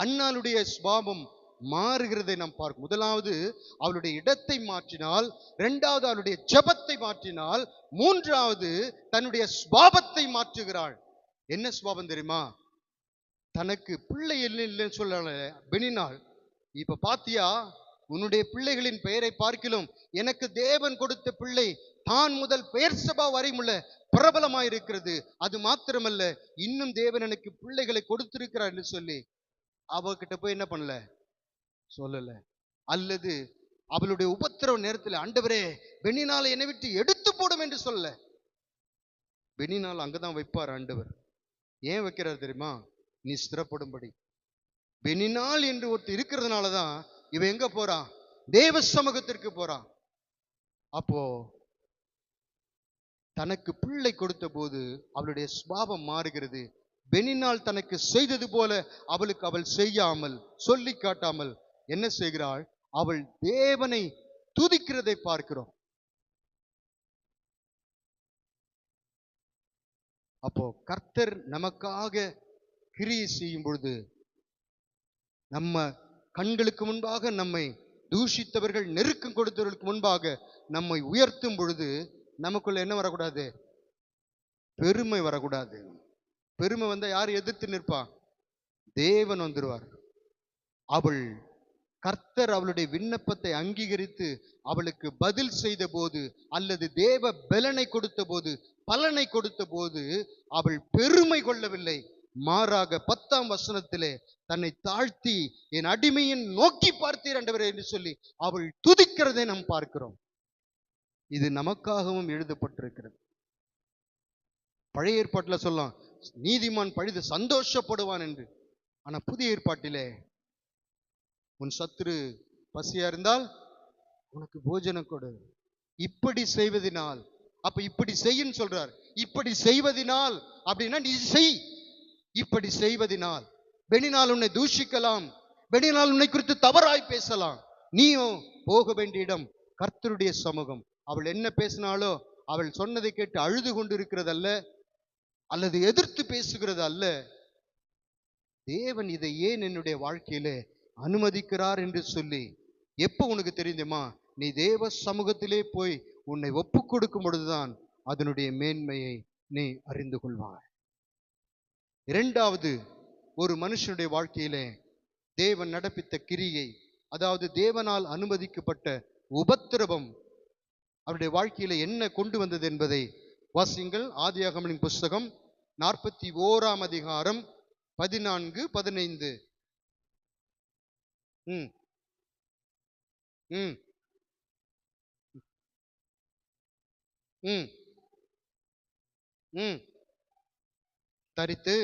அன்னாளுடைய சுபாவம் மாறுகிறதை நாம் பார்க்கிறோம். முதலாவது அவளுடைய இடத்தை மாற்றினால், இரண்டாவது அவளுடைய ஜெபத்தை மாற்றினால், மூன்றாவது தன்னுடைய சுபாவத்தை மாற்றுகிறாள். என்ன சுபாவம் தெரியுமா? தனக்கு பிள்ளை இல்லைன்னு சொல்ல பெனினாள், இப்ப பாத்தியா, உன்னுடைய பிள்ளைகளின் பெயரை பார்க்கிலும் எனக்கு தேவன் கொடுத்த பிள்ளை தான் முதல் பெயர்சபா வரையுமுள்ள பிரபலமாயிருக்கிறது. அது மாத்திரமல்ல, இன்னும் தேவன் எனக்கு பிள்ளைகளை கொடுத்திருக்கிறார் என்று சொல்லி அவகிட்ட போய் என்ன பண்ணல, சொல்லல. அல்லது அவளுடைய உபத்திரவ நேரத்தில் ஆண்டவரே பெனினாலை என்னை விட்டு எடுத்து போடும் என்று சொல்ல. பெனினாள் அங்கதான் வைப்பார் ஆண்டவர். ஏன் வைக்கிறார் தெரியுமா? நீ ஸ்திரப்படும்படி. பெனினாள் என்று ஒருத்தர் இருக்கிறதுனாலதான் இவன் எங்க போறான்? தேவ சமூகத்திற்கு போறான். அப்போ தனக்கு பிள்ளை கொடுத்த போது அவளுடைய சுபாவம் மாறுகிறது. பெனினாள் தனக்கு செய்தது போல அவளுக்கு அவள் செய்யாமல், சொல்லி காட்டாமல் என்ன செய்கிறாள்? அவள் தேவனை துதிக்கிறதை பார்க்கிறோம். அப்போ கர்த்தர் நமக்காக கிரியை செய்யும் பொழுது, நம்ம கண்களுக்கு முன்பாக நம்மை தூஷித்தவர்கள், நெருக்கம் கொடுத்தவர்களுக்கு முன்பாக நம்மை உயர்த்தும் பொழுது நமக்குள்ள என்ன வரக்கூடாது? பெருமை வரக்கூடாது. பெருமை வந்தா யார் எதிர்த்து நிற்பா? தேவன் வந்துருவார். அவள் கர்த்தர் அவளுடைய விண்ணப்பத்தை அங்கீகரித்து அவளுக்கு பதில் செய்த போது, அல்லது தேவ பலனை கொடுத்த போது, பலனை கொடுத்த போது, அவள் பெருமை கொள்ளவில்லை. மாறாக 10ஆம் வசனத்திலே தன்னை தாழ்த்தி, என் அடிமையின் நோக்கி பார்த்தீர் ஆண்டவரே என்று சொல்லி அவள் துதிக்கிறதை நாம் பார்க்கிறோம். இது நமக்காகவும் எழுதப்பட்டிருக்கிறது. பழைய ஏற்பாட்டில் சொல்லலாம், நீதிமான் பழிது சந்தோஷப்படுவான் என்று. ஆனா புதிய ஏற்பாட்டிலே, உன் சத்துரு பசியா இருந்தால் உனக்கு போஜனம் கொடு, இப்படி செய்வதினால். அப்ப இப்படி செய்யின்னு சொல்றார். இப்படி செய்வதினால் அப்படின்னா நீ செய். இப்படி செய்வதினால் வெளினால் உன்னை தூஷிக்கலாம், வெளினால் உன்னை குறித்து தவறாய் பேசலாம். நீயும் போக வேண்டிய இடம் கர்த்தருடைய சமூகம். அவள் என்ன பேசினாலோ அவள் சொன்னதை கேட்டு அழுது கொண்டு இருக்கிறதல்ல, அல்லது எதிர்த்து பேசுகிறது அல்ல. தேவன் இதை ஏன் என்னுடைய வாழ்க்கையிலே அனுமதிக்கிறார் என்று சொல்லி, எப்போ உனக்கு தெரியுமா? நீ தேவ சமூகத்திலே போய் உன்னை ஒப்பு கொடுக்கும் பொழுதுதான் அதனுடைய மேன்மையை நீ அறிந்து கொள்வாய். இரண்டாவது, ஒரு மனுஷனுடைய வாழ்க்கையிலே தேவன் நடப்பித்த கிரியை, அதாவது தேவனால் அனுமதிக்கப்பட்ட உபத்திரவம் அவருடைய வாழ்க்கையில என்ன கொண்டு வந்தது என்பதை வாசியுங்கள். ஆதியாகமத்தின் புஸ்தகம் 41ஆம் அதிகாரம் 14, 15. தரித்து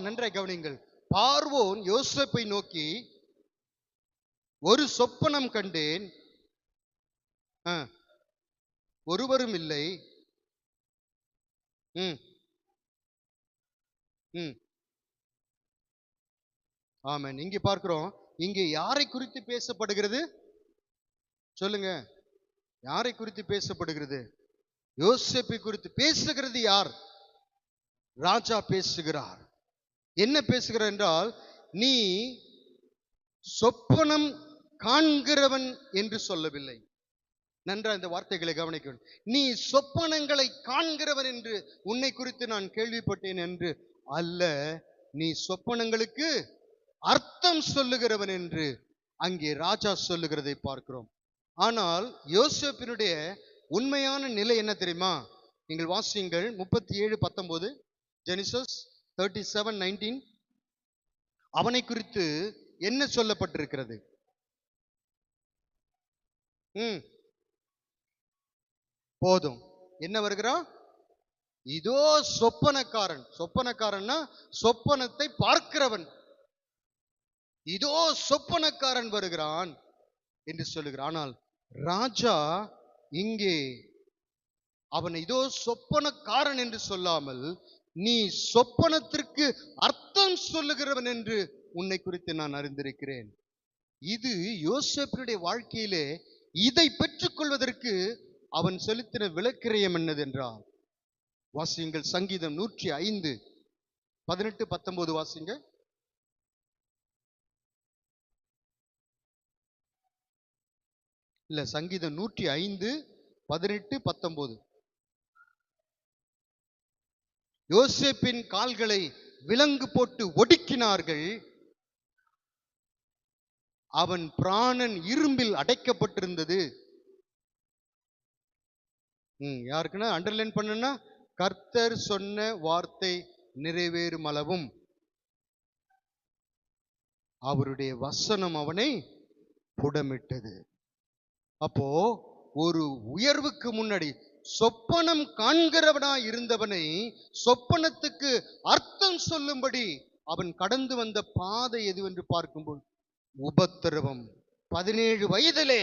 நன்றாய் கவனிங்கள். பார்வோன் யோசேப்பை நோக்கி, ஒரு சொப்பனம் கண்டேன், ஒருவரும் இல்லை. ஆமென். இங்கே பார்க்கிறோம், இங்கே யாரை குறித்து பேசப்படுகிறது சொல்லுங்க? யாரை குறித்து பேசப்படுகிறது? யோசேப்பை குறித்து பேசுகிறது யார்? ராஜா பேசுகிறார். என்ன பேசுகிறார் என்றால், நீ சொப்பனம் காண்கிறவன் என்று சொல்லவில்லை. நன்றா இந்த வார்த்தைகளை கவனிக்க. நீ சொப்பனங்களை காண்கிறவன் என்று உன்னை குறித்து நான் கேள்விப்பட்டேன் என்று அல்ல, நீ சொப்பனங்களுக்கு அர்த்தம் சொல்லுகிறவன் என்று அங்கே ராஜா சொல்லுகிறதை பார்க்கிறோம். ஆனால் யோசேப்பினுடைய உண்மையான நிலை என்ன தெரியுமா? நீங்கள் வாசியுங்கள் 37:19, ஜெனிசஸ் 37:19. அவனை குறித்து என்ன சொல்லப்பட்டிருக்கிறது? போதும். என்ன வருகிறான்? இதோ சொப்பனக்காரன். சொப்பனக்காரன்னா சொப்பனத்தை பார்க்கிறவன். இதோ சொப்பனக்காரன் வருகிறான் என்று சொல்லுகிறான். ஆனால் ராஜா இங்கே அவன் இதோ சொப்பனக்காரன் என்று சொல்லாமல், நீ சொப்பனத்திற்கு அர்த்தம் சொல்லுகிறவன் என்று உன்னை குறித்து நான் அறிந்திருக்கிறேன். இது யோசேப்பினுடைய வாழ்க்கையிலே இதை பெற்றுக் கொள்வதற்கு அவன் செலுத்தின விலக்கிரயம் என்னதென்றால், வாசியுங்கள் சங்கீதம் 105 18, 19 வாசிங்க. இல்ல, சங்கீதம் 105 18, 19. யோசேப்பின் கால்களை விலங்கு போட்டு ஒடுக்கினார்கள், அவன் பிராணன் இரும்பில் அடைக்கப்பட்டிருந்தது. யாருக்குன்னா அண்டர்லைன் பண்ணுன்னா, கர்த்தர் சொன்ன வார்த்தை நிறைவேறும் அளவும் அவருடைய வசனம் அவனை புடமிட்டது. அப்போ ஒரு உயர்வுக்கு முன்னாடி சொப்பனம் காண்கிறவனா இருந்தவனை சொப்பனத்துக்கு அர்த்தம் சொல்லும்படி அவன் கடந்து வந்த பாதை எதுவென்று பார்க்கும்போது உபத்திரவம். 17 வயதிலே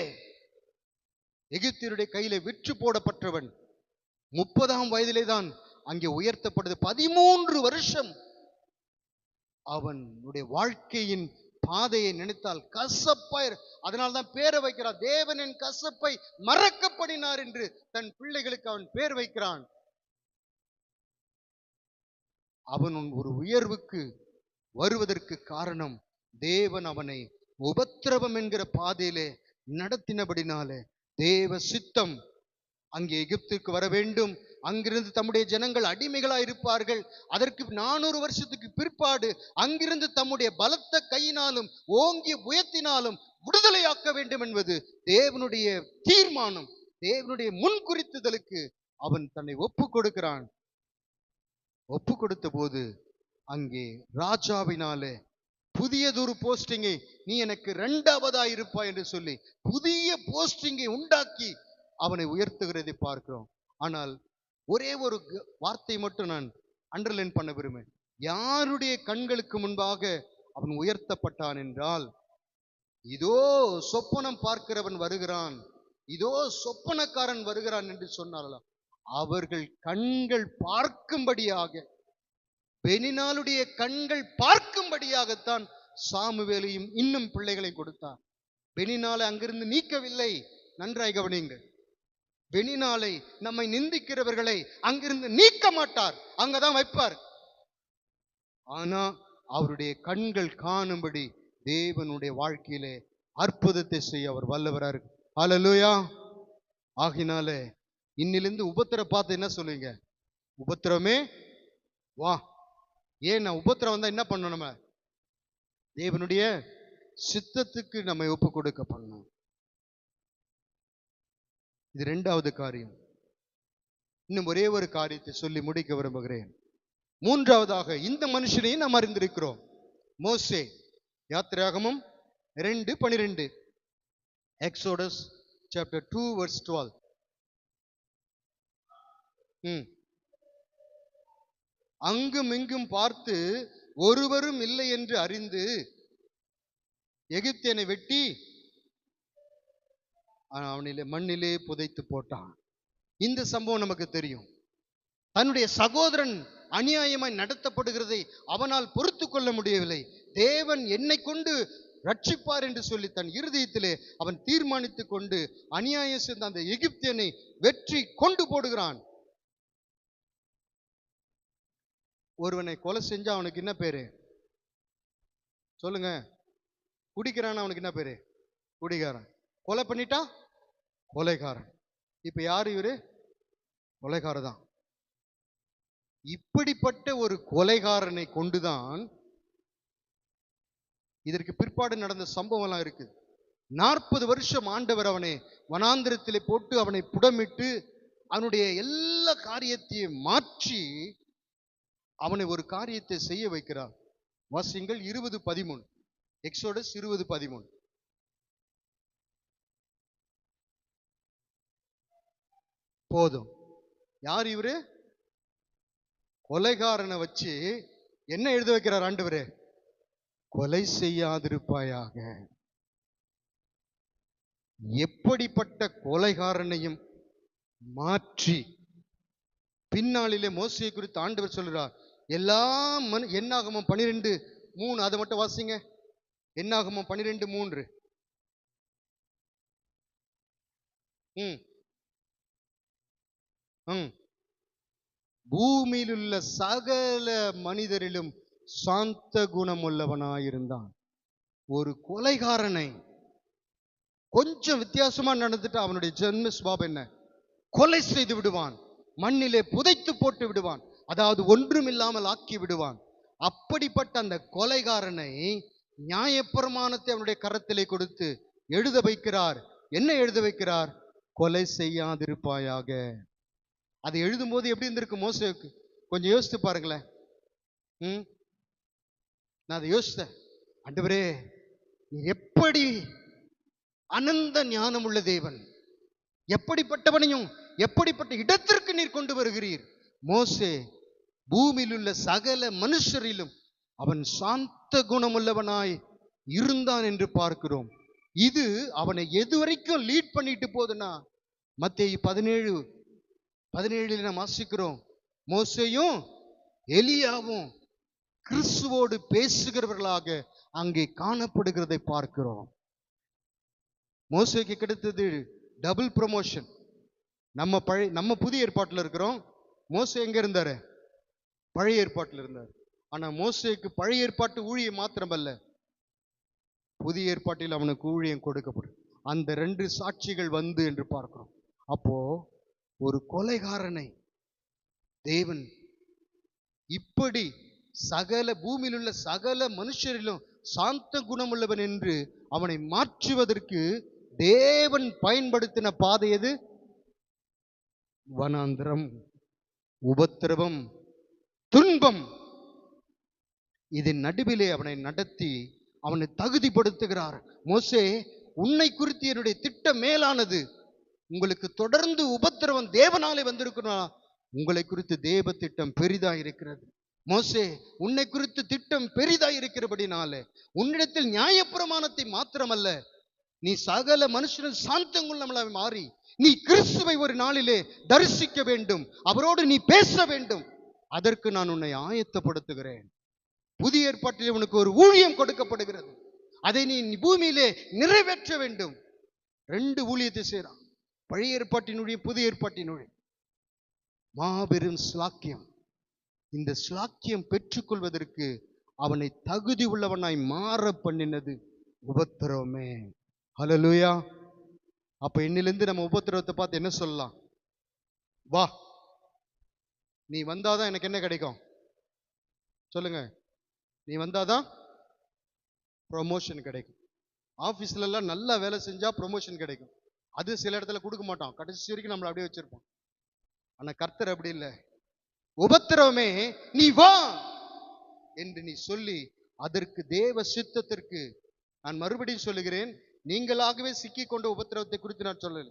எகிப்தியருடைய கையில விற்று போடப்பட்டவன் 30ஆம் வயதிலே தான் அங்கே உயர்த்தப்படுது. 13 வருஷம் அவனுடைய வாழ்க்கையின் பாதையை நினைத்தால் கசப்பாய். அதனால்தான் பேரை வைக்கிறார், தேவனின் கசப்பை மறக்கப்படினார் என்று தன் பிள்ளைகளுக்கு அவன் பேர் வைக்கிறான். அவன் ஒரு உயர்வுக்கு வருவதற்கு காரணம் தேவன் அவனை உபத்திரவம் என்கிற பாதையிலே நடத்தினபடினாலே தேவ சித்தம் அங்கே எகிப்துக்கு வர வேண்டும், அங்கிருந்து தம்முடைய ஜனங்கள் அடிமைகளாய் இருப்பார்கள். அதற்கு 400 வருஷத்துக்கு பிற்பாடு அங்கிருந்து தம்முடைய பலத்த கையினாலும் ஓங்கிய புயத்தினாலும் விடுதலையாக்க வேண்டும் என்பது தேவனுடைய தீர்மானம். தேவனுடைய முன்குறித்துதலுக்கு அவன் தன்னை ஒப்பு கொடுக்கிறான். ஒப்பு கொடுத்த போது அங்கே ராஜாவினாலே புதியதொரு போஸ்டிங்கை, நீ எனக்கு 2வதா இருப்பாய் என்று சொல்லி புதிய போஸ்டிங்கை உண்டாக்கி அவனை உயர்த்துகிறதை பார்க்கிறோம். ஆனால் ஒரே ஒரு வார்த்தை மட்டும் நான் அண்டர்லைன் பண்ண விரும்புகிறேன். யாருடைய கண்களுக்கு முன்பாக அவன் உயர்த்தப்பட்டான் என்றால், இதோ சொப்பனம் பார்க்கிறவன் வருகிறான், இதோ சொப்பனக்காரன் வருகிறான் என்று சொன்னார்களாம். அவர்கள் கண்கள் பார்க்கும்படியாக, பெனினாளுடைய கண்கள் பார்க்கும்படியாகத்தான் சாமுவேலையும் இன்னும் பிள்ளைகளை கொடுத்தார். பெனினாலை அங்கிருந்து நீக்கவில்லை. நன்றாய் கவனியுங்கள். பெனினாலை, நம்மை நிந்திக்கிறவர்களை அங்கிருந்து நீக்க மாட்டார், அங்கதான் வைப்பார். ஆனா அவருடைய கண்கள் காணும்படி தேவனுடைய வாழ்க்கையிலே அற்புதத்தை செய்ய அவர் வல்லவரார். ஹல்லேலூயா. ஆகினாலே இன்னிலிருந்து உபத்திர பார்த்து என்ன சொல்லுவீங்க? உபத்திரமே வா. ஏன்னா உபத்திரம் வந்தா என்ன பண்ணணும்? நம்ம தேவனுடைய சித்தத்துக்கு நம்மை ஒப்பு கொடுக்க பண்ணணும். இது 2வது காரியம். இன்னும் ஒரே ஒரு காரியத்தை சொல்லி முடிக்க விரும்புகிறேன். 3வதாக இந்த மனுஷனையும் நாம் அறிந்திருக்கிறோம். மோசே. யாத்திராகமம் 2:12. Exodus chapter 2 verse 12. அங்கும் இங்கும் பார்த்து ஒருவரும் இல்லை என்று அறிந்து எகிப்தியனை வெட்டி அவனிலே மண்ணிலே புதைத்து போட்டான். இந்த சம்பவம் நமக்கு தெரியும். தன்னுடைய சகோதரன் அநியாயமாய் நடத்தப்படுகிறதை அவனால் பொறுத்து கொள்ள முடியவில்லை. தேவன் என்னை கொண்டு ரட்சிப்பார் என்று சொல்லி தன் இருதயத்திலே அவன் தீர்மானித்துக் கொண்டு அநியாயம் செய்த அந்த எகிப்தியனை வெற்றி கொண்டு போடுகிறான். ஒருவனை கொலை செஞ்சா அவனுக்கு என்ன பேரு சொல்லுங்க? குடிக்கிறான். அவனுக்கு என்ன பேரு? குடிகாரன். கொலை பண்ணிட்டா கொலைகாரன். இப்ப யாரு இவரு? கொலைகாரதான். இப்படிப்பட்ட ஒரு கொலைகாரனை கொண்டுதான் இதற்கு பிற்பாடு நடந்த சம்பவம் எல்லாம் இருக்குது. 40 வருஷம் ஆண்டவர் அவனை வனாந்திரத்திலே போட்டு அவனை புடமிட்டு அவனுடைய எல்லா காரியத்தையும் மாற்றி அவனை ஒரு காரியத்தை செய்ய வைக்கிறார். வாசிங்கள் 20:13. எக்ஸோடஸ் 20:13. போதும். யார் இவரு? கொலைகாரனை வச்சு என்ன எழுத வைக்கிறார் ஆண்டவரே? கொலை செய்யாதிருப்பாயாக. எப்படிப்பட்ட கொலைகாரனையும் மாற்றி பின்னாளிலே மோசேயை குறித்து ஆண்டவர் சொல்கிறார். எல்லாம் என்னாகமம் 12:3. அதை மட்டும் வாசிங்க. என்னாகமம் 12:3. பூமியில் உள்ள சகல மனிதரிலும் சாந்த குணம் உள்ளவனாயிருந்தான். ஒரு கொலைகாரனை கொஞ்சம் வித்தியாசமா நடந்துட்டு அவனுடைய ஜென்ம சுபாவம் என்ன? கொலை செய்து விடுவான், மண்ணிலே புதைத்து போட்டு விடுவான், அதாவது ஒன்றுமில்லாமல் ஆக்கி விடுவான். அப்படிப்பட்ட அந்த கொலைகாரனை நியாயப்பிரமாணத்தை அவனுடைய கரத்திலே கொடுத்து எழுத வைக்கிறார். என்ன எழுத வைக்கிறார்? கொலை செய்யாதிருப்பாயாக. அதை எழுதும் போது எப்படி இருந்திருக்கு மோசேக்கு? கொஞ்சம் யோசித்து பாருங்களேன். நான் அதை யோசித்தேன். ஆண்டவரே, நீர் எப்படி அனந்த ஞானம் உள்ள தேவன், எப்படிப்பட்டவனையும் எப்படிப்பட்ட இடத்திற்கு நீர் கொண்டு வருகிறீர். மோசே பூமியில் உள்ள சகல மனுஷரிலும் அவன் சாந்த குணமுள்ளவனாய் இருந்தான் என்று பார்க்கிறோம். இது அவனை எதுவரைக்கும் லீட் பண்ணிட்டு போகுதுன்னா, மத்தேயு 17:17 நாம் வாசிக்கிறோம். மோசேயும் எலியாவும் கிறிஸ்துவோடு பேசுகிறவர்களாக அங்கே காணப்படுகிறதை பார்க்கிறோம். மோசேக்கு கிடைத்தது டபுள் ப்ரமோஷன். நம்ம புதிய ஏற்பாட்டில் இருக்கிறோம். மோசே எங்க இருந்தாரு? பழைய ஏற்பாட்டில் இருந்தார். ஆனா மோசேக்கு பழைய ஏற்பாட்டு ஊழியம் மாத்திரமல்ல, புதிய ஏற்பாட்டில் அவனுக்கு ஊழியம் கொடுக்கப்படும். அந்த 2 சாட்சிகள் வந்து என்று பார்க்கிறோம். அப்போ ஒரு கொலைகாரனை தேவன் இப்படி சகல பூமியில் உள்ள சகல மனுஷரிலும் சாந்த குணமுள்ளவன் என்று அவனை மாற்றுவதற்கு தேவன் பயன்படுத்தின பாதை எது? வனாந்திரம், உபத்திரவம், துன்பம். இதன் நடுவிலே அவனை நடத்தி அவனை தகுதிப்படுத்துகிறார். மோசே, உன்னை குறித்து என்னுடைய திட்டம் மேலானது. உங்களுக்கு தொடர்ந்து உபத்திரவம் தேவனாலே வந்திருக்கணும். உங்களை குறித்து தேவ திட்டம் பெரிதா இருக்கிறது. மோசே, உன்னை குறித்து திட்டம் பெரிதா இருக்கிறபடினாலே உன்னிடத்தில் நியாயப்பிரமாணத்தை மாத்திரமல்ல, நீ சகல மனுஷனும் சாந்தங்குள்ளவனாய் மாறி நீ கிறிஸ்துவை ஒரு நாளிலே தரிசிக்க வேண்டும், அவரோடு நீ பேச வேண்டும். அதற்கு நான் உன்னை ஆயத்தப்படுத்துகிறேன். புதிய ஏற்பாட்டிலே உனக்கு ஒரு ஊழியம் கொடுக்கப்படுகிறது, அதை நீ பூமியிலே நிறைவேற்ற வேண்டும். 2 ஊழியத்தை செய்றான், பழைய ஏற்பாட்டினுடைய புதிய ஏற்பாட்டினுடைய மாபெரும் ஸ்லாக்கியம். இந்த ஸ்லாக்கியம் பெற்றுக்கொள்வதற்கு அவனை தகுதி உள்ளவனாய் மாற பண்ணினது உபத்திரவமே. ஹல்லேலூயா. அப்ப இன்னிலிருந்து நம்ம உபத்திரவத்தை பார்த்து என்ன சொல்லலாம்? வா, நீ வந்தாதான் எனக்கு என்ன கிடைக்கும் சொல்லுங்க? நீ வந்தாதான் ப்ரொமோஷன் கிடைக்கும். ஆபீஸ்ல எல்லாம் நல்லா வேலை செஞ்சா ப்ரொமோஷன் கிடைக்கும். அது சில இடத்துல கொடுக்க மாட்டான், கடைசி வரைக்கும் நம்மளை அப்படியே வச்சிருப்பான். ஆனா கர்த்தர் அப்படி இல்லை. உபத்திரவமே நீ வா என்று நீ சொல்லி, அதற்கு தேவ சித்தத்திற்கு, நான் மறுபடியும் சொல்லுகிறேன், நீங்களாகவே சிக்கிக் கொண்ட உபத்திரவத்தை குறித்து நான் சொல்லல,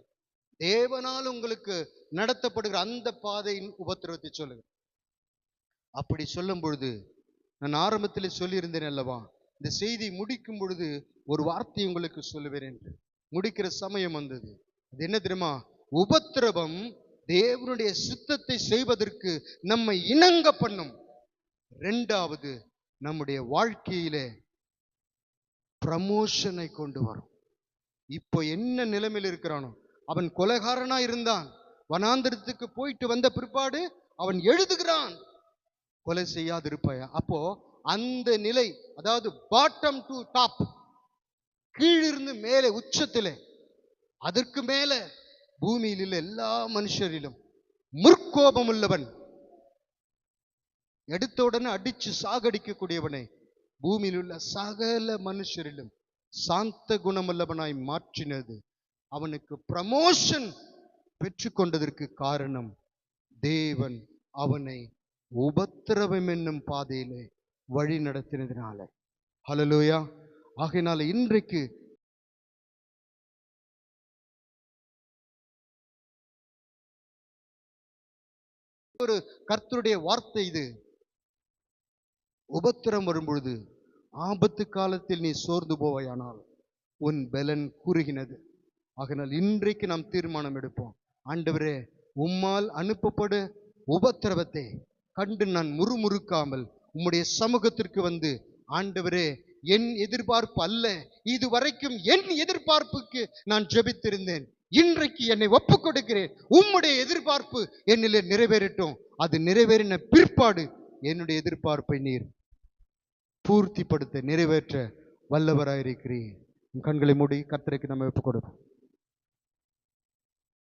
தேவனால் உங்களுக்கு நடத்தப்படுகிற அந்த பாதையின் உபத்திரவத்தை சொல்லுகிறேன். அப்படி சொல்லும் பொழுது, நான் ஆரம்பத்தில் சொல்லியிருந்தேன் அல்லவா, இந்த செய்தி முடிக்கும் பொழுது ஒரு வார்த்தை உங்களுக்கு சொல்லுவேன் என்று. முடிக்கிற சமயம் வந்தது. அது என்ன தெரியுமா? உபத்திரவம் தேவனுடைய சித்தத்தை செய்வதற்கு நம்மை இணங்க பண்ணும். 2வது, நம்முடைய வாழ்க்கையிலே ப்ரமோஷனை கொண்டு வரும். இப்போ என்ன நிலைமையில் இருக்கிறானோ, அவன் கொலைகாரனா இருந்தான், வனாந்திரத்துக்கு போயிட்டு வந்த பிற்பாடு அவன் எழுதுகிறான், கொலை செய்யாதிருப்பாயா. அப்போ அந்த நிலை, அதாவது பாட்டம் டு டாப், கீழிருந்து மேலே உச்சத்திலே, அதற்கு மேல பூமியில் உள்ள எல்லா மனுஷரிலும் முற்கோபம் உள்ளவன், எடுத்த உடனே அடிச்சு சாகடிக்கக்கூடியவனை பூமியில் உள்ள சகல மனுஷரிலும் சாந்த குணமுள்ளவனாய் மாற்றினது. அவனுக்கு ப்ரமோஷன் பெற்றுக்கொண்டதற்கு காரணம், தேவன் அவனை உபத்திரவம் என்னும் பாதையிலே வழி நடத்தினதுனால. ஹல்லேலூயா. ஆகையினால இன்றைக்கு ஒரு கர்த்தருடைய வார்த்தை இது. உபத்திரம் வரும்பொழுது, ஆபத்து காலத்தில் நீ சோர்ந்து போவாயானால் உன் பலன் குறுகினது. ஆகையால் இன்றைக்கு நாம் தீர்மானம் எடுப்போம், ஆண்டவரே, உம்மால் அனுப்பப்படு உபத்திரவத்தை கண்டு நான் முறுமுறுக்காமல் உம்முடைய சமூகத்திற்கு வந்து, ஆண்டவரே, என் எதிர்பார்ப்பு அல்ல, இதுவரைக்கும் என் எதிர்பார்ப்புக்கு நான் ஜெபித்திருந்தேன், இன்றைக்கு என்னை ஒப்புக் கொடுக்கிறேன், உம்முடைய எதிர்பார்ப்பு என்னிலே நிறைவேறட்டும். அது நிறைவேறின பிற்பாடு என்னுடைய எதிர்பார்ப்பை நீர் பூர்த்திப்படுத்த நிறைவேற்ற வல்லவராயிருக்கிறீர். கண்களை மூடி கர்த்தருக்கு நம்ம ஒப்புக் கொடுப்போம்.